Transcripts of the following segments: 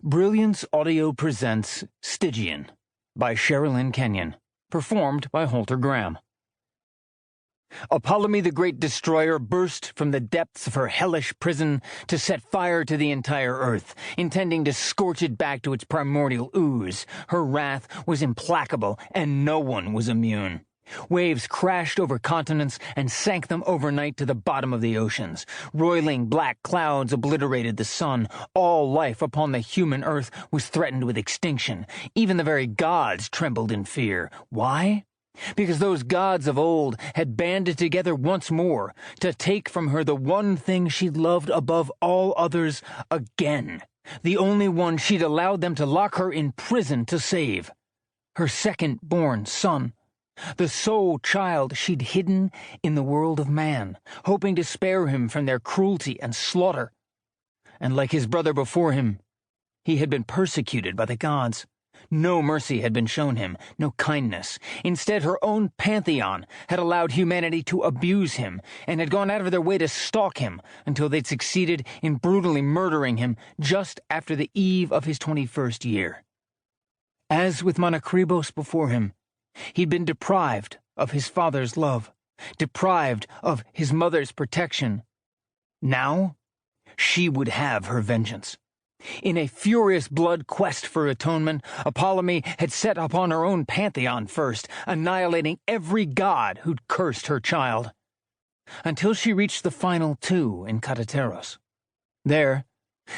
Brilliance Audio presents Stygian by Sherrilyn Kenyon, performed by Holter Graham. Apollomy the Great Destroyer burst from the depths of her hellish prison to set fire to the entire earth, intending to scorch it back to its primordial ooze. Her wrath was implacable, and no one was immune. Waves crashed over continents and sank them overnight to the bottom of the oceans. Roiling black clouds obliterated the sun. All life upon the human earth was threatened with extinction. Even the very gods trembled in fear. Why? Because those gods of old had banded together once more to take from her the one thing she loved above all others again. The only one she'd allowed them to lock her in prison to save. Her second-born son. The sole child she'd hidden in the world of man, hoping to spare him from their cruelty and slaughter. And like his brother before him, he had been persecuted by the gods. No mercy had been shown him, no kindness. Instead, her own pantheon had allowed humanity to abuse him and had gone out of their way to stalk him until they'd succeeded in brutally murdering him just after the eve of his 21st year. As with Monokribos before him, he'd been deprived of his father's love, deprived of his mother's protection. Now, she would have her vengeance. In a furious blood quest for atonement, Apollomy had set upon her own pantheon first, annihilating every god who'd cursed her child. Until she reached the final two in Katateros. There,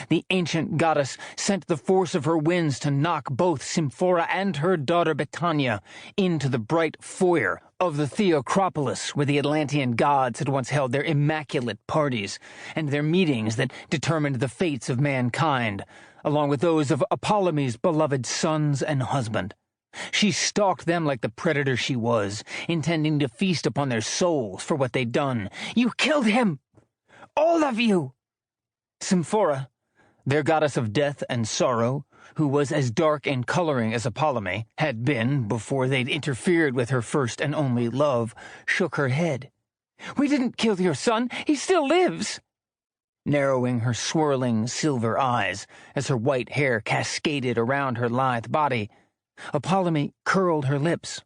the ancient goddess sent the force of her winds to knock both Symphora and her daughter Betania into the bright foyer of the Theocropolis, where the Atlantean gods had once held their immaculate parties and their meetings that determined the fates of mankind, along with those of Apollomy's beloved sons and husband. She stalked them like the predator she was, intending to feast upon their souls for what they'd done. "You killed him! All of you!" Symphora, their goddess of death and sorrow, who was as dark in coloring as Apollomy had been before they'd interfered with her first and only love, shook her head. "We didn't kill your son. He still lives." Narrowing her swirling silver eyes as her white hair cascaded around her lithe body, Apollomy curled her lips.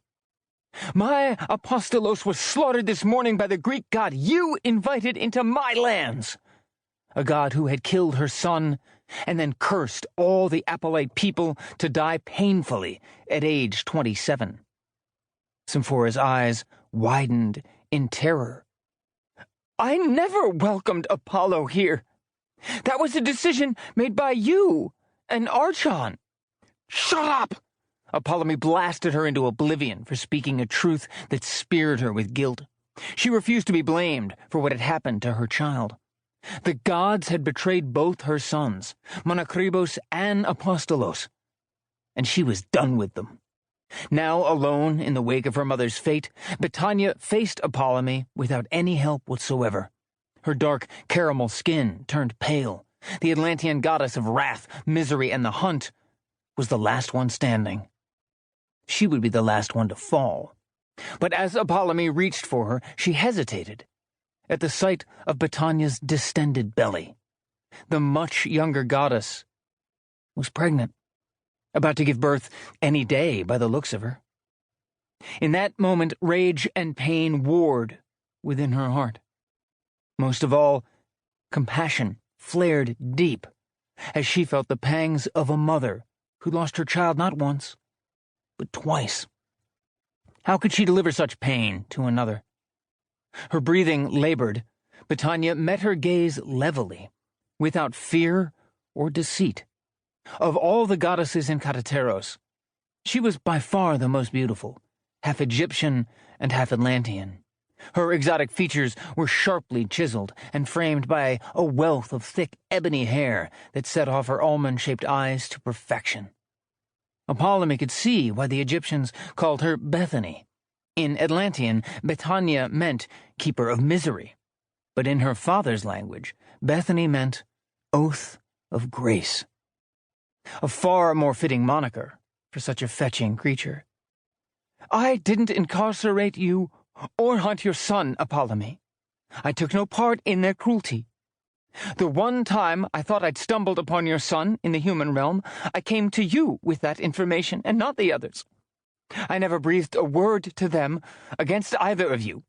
"My Apostolos was slaughtered this morning by the Greek god you invited into my lands. A god who had killed her son and then cursed all the Apollite people to die painfully at age 27. Symphora's eyes widened in terror. "I never welcomed Apollo here. That was a decision made by you and Archon." "Shut up!" Apollomy blasted her into oblivion for speaking a truth that speared her with guilt. She refused to be blamed for what had happened to her child. The gods had betrayed both her sons, Monokribos and Apostolos, and she was done with them. Now, alone in the wake of her mother's fate, Betania faced Apollomy without any help whatsoever. Her dark caramel skin turned pale. The Atlantean goddess of wrath, misery, and the hunt was the last one standing. She would be the last one to fall. But as Apollomy reached for her, she hesitated at the sight of Betania's distended belly. The much younger goddess was pregnant, about to give birth any day by the looks of her. In that moment, rage and pain warred within her heart. Most of all, compassion flared deep as she felt the pangs of a mother who lost her child not once, but twice. How could she deliver such pain to another? Her breathing labored. Betania met her gaze levelly, without fear or deceit. Of all the goddesses in Katateros, she was by far the most beautiful, half Egyptian and half Atlantean. Her exotic features were sharply chiseled and framed by a wealth of thick ebony hair that set off her almond-shaped eyes to perfection. Apollomy could see why the Egyptians called her Bethany. In Atlantean, Betania meant keeper of misery, but in her father's language, Bethany meant oath of grace. A far more fitting moniker for such a fetching creature. "I didn't incarcerate you or hunt your son, Apollomy. I took no part in their cruelty. The one time I thought I'd stumbled upon your son in the human realm, I came to you with that information, and not the others. I never breathed a word to them against either of you."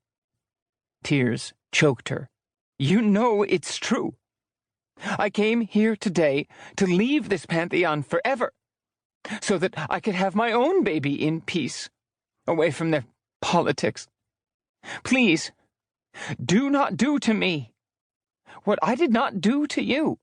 Tears choked her. "You know it's true. I came here today to leave this pantheon forever, so that I could have my own baby in peace, away from their politics. Please, do not do to me what I did not do to you."